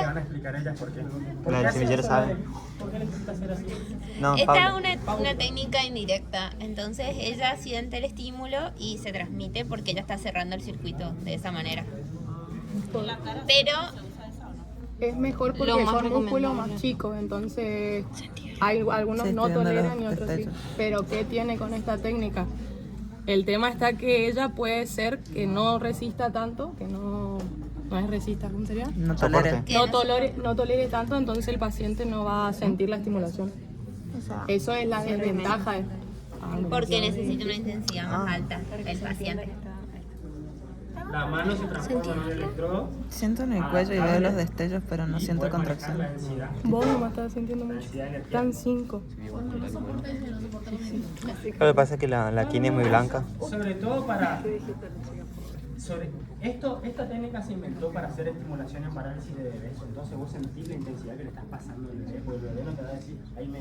van a explicar ellas por qué. La del semillero sabe. ¿Por qué necesita hacer así? No, Esta Pablo. es una técnica indirecta, entonces ella siente el estímulo y se transmite porque ella está cerrando el circuito de esa manera. Pero Es mejor porque Lo más son músculos recomendable. más chicos, entonces hay algunos Sí, no estoy viendo toleran y los otros sí. destellos. Pero ¿qué tiene con esta técnica? El tema está que ella puede ser que no resista tanto, que no es resista, ¿cómo sería? No tolere. Soporte. No tolere tanto, entonces el paciente no va a sentir la estimulación. Eso es la desventaja. porque necesita una intensidad más alta el paciente. La mano se transforma en un electrodo. Siento en el cuello y veo los destellos, pero no siento contracción. La densidad. Vos no me estás sintiendo mucho. Están 5. Lo que pasa es que la quina es muy blanca. Sobre todo para... esta técnica se inventó para hacer estimulación en parálisis de bebés. Entonces vos sentís la intensidad que le estás pasando al bebé, porque el bebé no te va a decir, ahí me...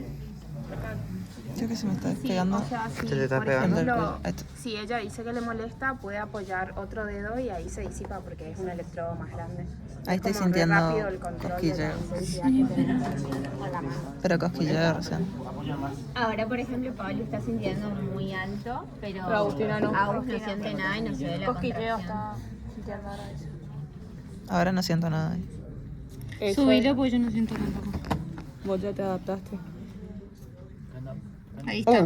Yo que se me está despegando. Se te está pegando. Si ella dice que le molesta, puede apoyar otro dedo y ahí se disipa porque es un electrodo más grande. Ahí estoy Es como re sintiendo rápido el control de la cosquilleo. intensidad que tenemos a la mano. Pero cosquilleo recién. Ahora, por ejemplo, Pablo está sintiendo muy alto, pero Agustina no. Agus no siente nada y no se ve la Cosquilleo contracción. está sintiendo ahora eso. Ahora no siento nada. Subilo porque yo no siento tampoco. Vos ya te adaptaste. Ahí está.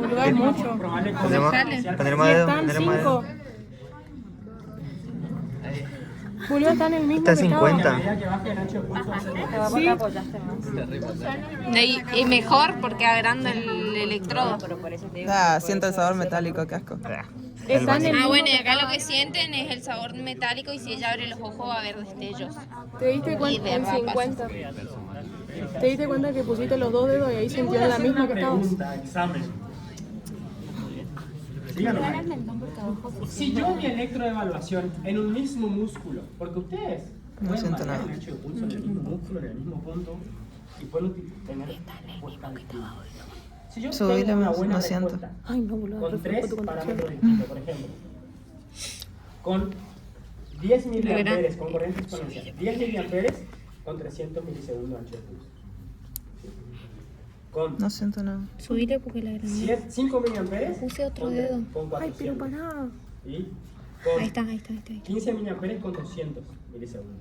Pulgar mucho. Tendremos dedo, Están tendremos dedo. 5. Boludo, está en el mismo Está que estaba. 50. A medida que baje el ancho de pulso va a ser Y mejor porque agranda el electrodo. Siento el sabor metálico, qué asco. Está en el mismo. Bueno, y acá lo que sienten es el sabor metálico y si ella abre los ojos va a ver destellos. ¿Te diste cuenta? En 50. ¿Te diste cuenta que pusiste los dos dedos y ahí sintió la misma que estabas? Pregunta, examen. Díganme. Si yo mi electroevaluación en un mismo músculo, porque ustedes No pueden siento variar nada. el ancho de pulso en el mismo músculo, en el mismo punto, y pueden tener respuesta distinta. Si yo Subile tengo una más, buena no siento. respuesta Ay, no, boludo. con refresco 3 tu contracción. parámetros distintos, por ejemplo, con 10 miliamperes con corriente exponencial, 10 miliamperes con 300 milisegundos de ancho de pulso. Con No siento nada. Subile porque la agrandé. 5 miliamperes Puse otro con, dedo. con 400. Ay, pero pará. Y con Ahí está, ahí está, ahí está. 15 miliamperes con 200 milisegundos.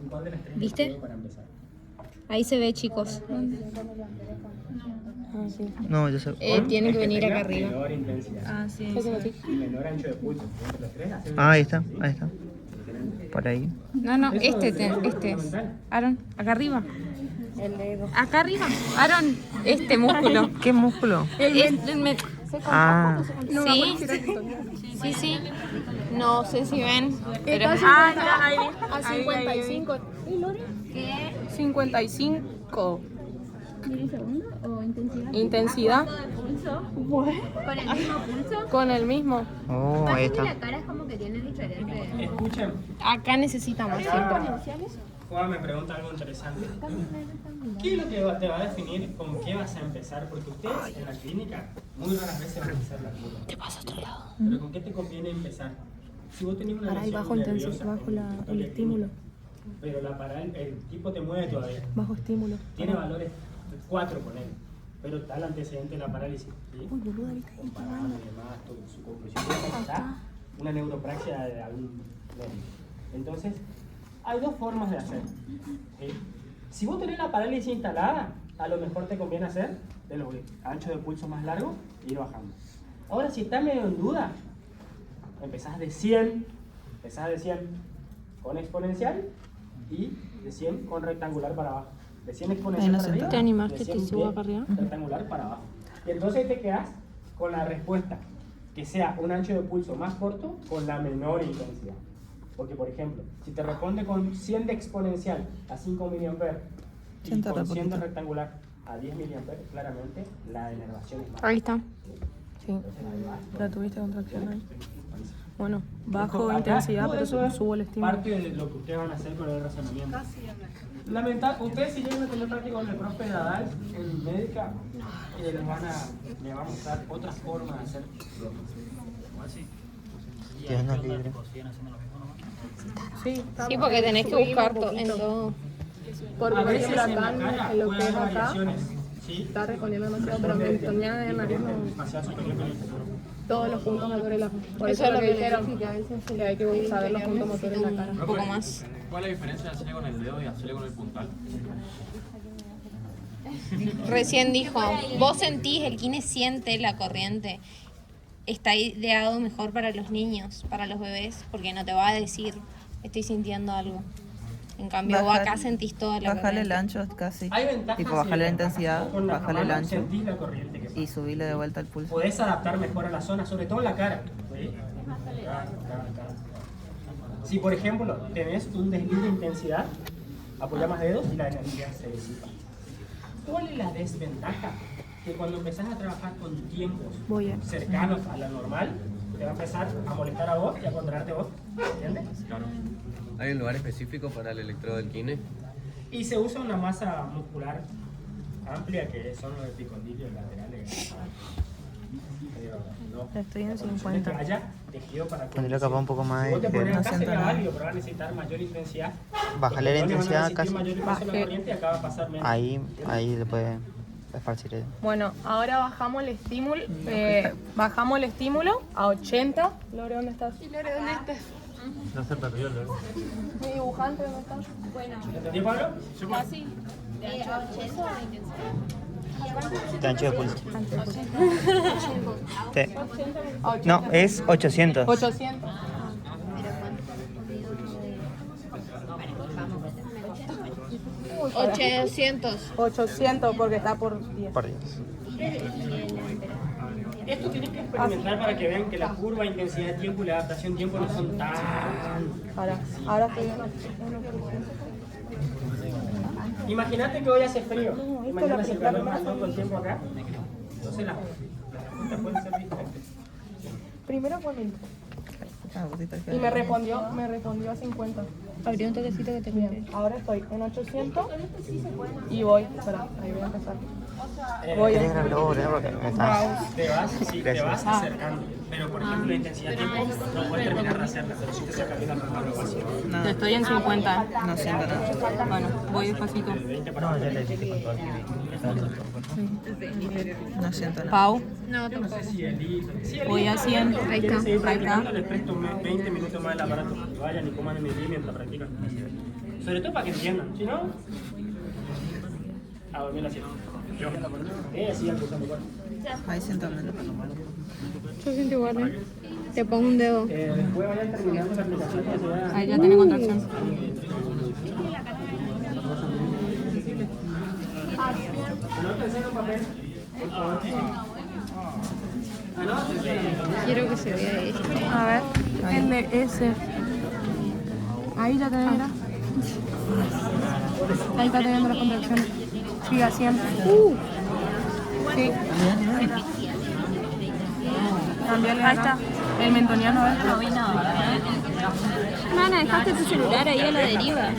¿En cuál de las tres ¿Viste? me quedo para empezar? Ahí se ve, chicos. No, yo sé. Tiene que El venir acá tenga arriba. Menor intensidad sí. y menor ancho de pulso. Entre los tres hacen Ah, ahí está, ahí está. Por ahí. No, Eso este es es. fundamental. Aaron, acá arriba. El dedo. Acá arriba. Aaron, este músculo. ¿Qué músculo? Ah, Sí, sí. No sé si ven. Pero A 55. ¿Y Lore? ¿Qué? 55. ¿Milisegundo o intensidad? Intensidad. ¿Con el mismo pulso? Con el mismo. oh, ahí está. cara es como que tiene diferente. Escuchen, Acá necesitamos Juan me pregunta algo interesante. ¿Qué es lo que te va a definir con qué vas a empezar? Porque ustedes en la clínica muy raras veces van a hacer la cura. Te vas a otro lado. Pero ¿con qué te conviene empezar? Si vos tenés una Ahí lesión bajo nerviosa, bajo el historia estímulo. clínica, pero el tipo te mueve todavía. Bajo estímulo. Tiene valores 4 con él, pero está el antecedente de la parálisis. ¿Sí? Uy, boluda, ¿viste? Comparado y demás, todo, su conclusión está una neuropraxia de algún nervio. Entonces, hay dos formas de hacer. ¿Sí? Si vos tenés la parálisis instalada, a lo mejor te conviene hacer de los anchos de pulso más largos e ir bajando. Ahora, si estás medio en duda, empezás de 100 con exponencial y de 100 con rectangular para abajo. De 100 exponencial no para siento arriba, nada. ¿Te animás de que te 100 suba pie, para arriba? rectangular para abajo. Y entonces te quedas con la respuesta que sea un ancho de pulso más corto con la menor intensidad. Porque, por ejemplo, si te responde con 100 de exponencial a 5 miliamperes y Siento con re 100 de poquito. rectangular a 10 miliamperes, claramente la enervación es más. Ahí está. Sí. Entonces, ahí va. ¿La tuviste contracción ahí? Bueno, bajo Esto acá, intensidad, todo pero eso es subo el estímulo. parte de lo que ustedes van a hacer con el razonamiento. Ustedes si llegan a tener práctica con el profe Nadal en médica, le va a mostrar otras formas de hacer. Dios nos libre. Sí, está Sí, porque tenés que buscar en todo. Porque A por veces ejemplo en la acá, cara en lo puede que es haber acá, variaciones. ¿Sí? está respondiendo demasiado, pero me tenía de nariz Facial superior con el futuro. todos los puntos motores. Por eso es lo que dijeron, que hay que saber los puntos motores en la cara. Un poco más. ¿Cuál es la diferencia de hacerle con el dedo y hacerle con el puntal? Recién dijo, vos sentís, el kine siente la corriente. Está ideado mejor para los niños, para los bebés, porque no te va a decir, estoy sintiendo algo. En cambio, vos acá sentís toda la Bajale el corriente. ancho casi. Hay ventajas. Tipo, y bajale la desventajas. intensidad, Con la bajale el mano ancho sentís la corriente que pasa. y subile de vuelta el pulso. Podés adaptar mejor a la zona, sobre todo en la cara. ¿Sí? Acá. Si por ejemplo tenés un desvío de intensidad, apoya más dedos y la energía se disipa. ¿Cuál es la desventaja? Que cuando empezás a trabajar con tiempos cercanos a la normal, te va a empezar a molestar a vos y a contraerte a vos. ¿Entiendes? Claro. ¿Hay un lugar específico para el electrodo del kine? Y se usa una masa muscular amplia que son los epicondilios laterales. Estoy en Que 50. haya tejido para Pondré capaz un poco más si vos te de- pones no acá siento sería nada. válido, pero va a necesitar mayor intensidad. Bájale la Los neurones van a intensidad resistir casi. mayor impulso en la corriente y acá va a pasar menos. Ahí le puede esparcir eso. Bueno, ahora bajamos el estímulo a 80. Lore, ¿dónde estás? Lore, ¿dónde estás? No se perdió el verbo. ¿Mi dibujante dónde estás? ¿Entendió, Pablo? Así. ¿A 80 o intensidad? De ancho de pulso. Sí. No, es 800. 800. 800. 800 porque está por 10. Por 10. Esto tienes que experimentar para que vean que la curva, intensidad de tiempo y la adaptación de tiempo no son tan... Ahora estoy en 800. Imagínate que hoy hace frío y mañana hace calor más todo el tiempo acá. Entonces las preguntas pueden ser diferentes. Primero fue 1000. Ah, vos estás Y me respondió a 50. Abrí un toquecito que te Bien, ahora estoy en 800 y voy. Espera, ahí voy a empezar. Voy ¿Querés a... grabar vos, porque me estás? Te vas acercando. Pero por ejemplo la intensidad de tiempo no puedes terminar de hacerla, pero si te sacas bien la programación. Estoy en 50. No siento nada. Bueno, voy despacito. No, ya le dije con todo No siento nada. Pau, No, tampoco. voy a 100. Ahí está. Ahí está. Les presto 20 minutos más el aparato para que vayan y coman en mi día mientras practican. Sobre todo para que entiendan, si no, a dormir la siesta. Sigan cursando igual. Ahí siento menos. Yo siento igual, ¿eh? Te pongo un dedo. Después vayan terminando la aplicación para que vean. Ahí ya tiene contracción. Anótense en un papel. Quiero que se vea esto. A ver, el de ese. Ahí ya te mira. Ahí está teniendo las contracciones. Sigue haciendo. Sí. Cambiarle ahí está. El mentoniano, a ver. Mana, dejaste tu celular ahí a la deriva.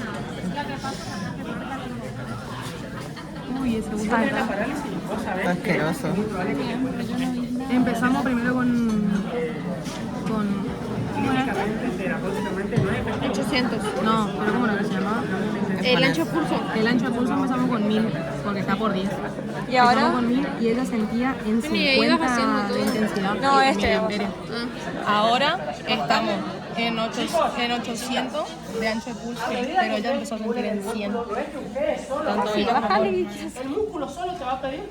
Uy, ese gusto. Ahí está. Está asqueroso. Empezamos primero con 800. No, pero ¿cómo era que se llamaba? El ancho pulso. El ancho de pulso empezamos con 1000, porque está por 10. Y ahora. Empezamos con 1000 y ella sentía en Bueno, y ahí ibas haciendo 50 todo. de intensidad. No, Y este. miliamperes. Ahora estamos en 800 de ancho de pulso, pero ella empezó a sentir en 100. Tanto ella como El músculo solo te va a pedir